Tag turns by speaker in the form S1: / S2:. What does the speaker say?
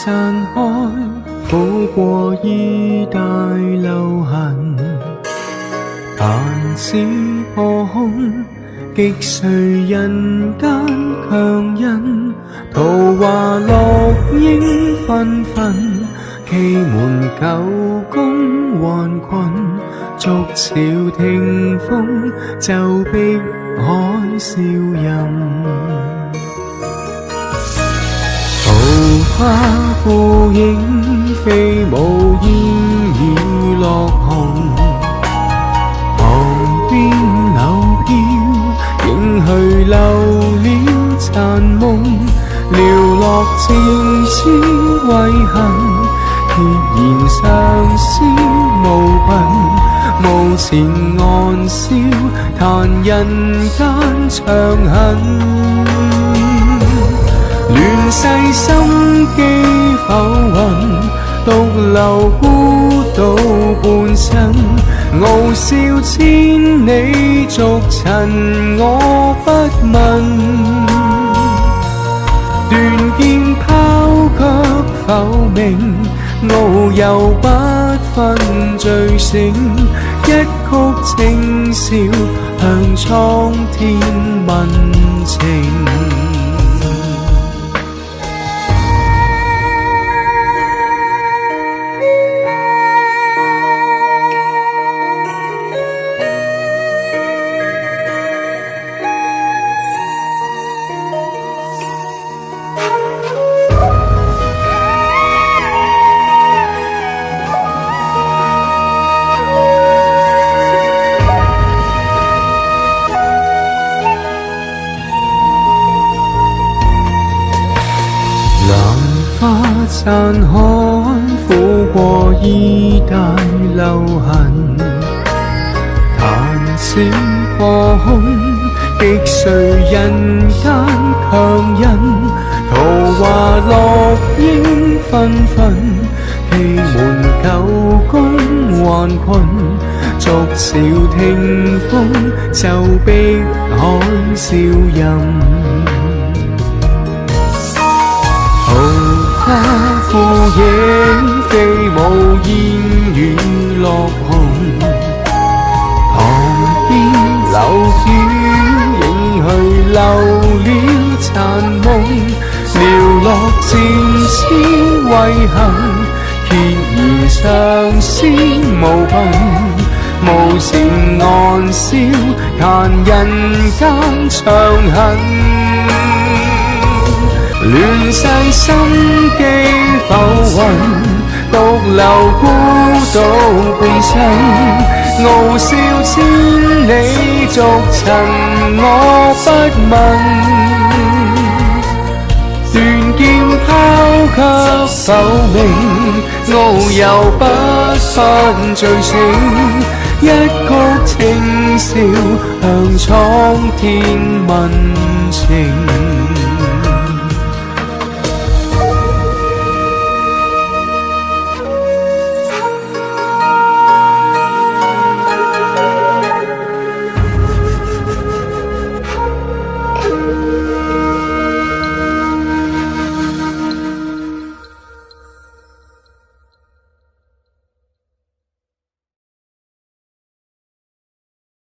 S1: 散開，撫過衣帶留痕，彈指破空，擊碎人間強人，桃花落英紛紛，欺瞞舊宮還困，築小聽風，就碧海笑吟。桃花孤影飛舞煙雨落紅，旁邊柳飄影去留了殘夢，寥落漸知遺恨，孑然相思無憑，無前岸笑嘆人間長恨。亂世心機浮雲，獨留孤島半生，傲笑千里俗塵我不問，斷劍拋卻浮名，遨遊不分醉醒，一曲清笑向蒼天問情。散開，撫過衣帶留痕，彈指破空，擊碎人間強人，桃花落英紛紛，欺瞞舊宮還困，築小聽風，就碧海笑吟。花孤影飛舞煙雨落紅，旁邊柳飄影去留了殘夢，寥落漸知遺恨，孑然相思無憑，無情岸笑嘆人間長恨。亂世心機浮雲，獨留孤島半生，傲笑千里俗塵我不問，斷劍拋卻浮名，遨遊不分醉醒，一曲清笑向蒼天問情。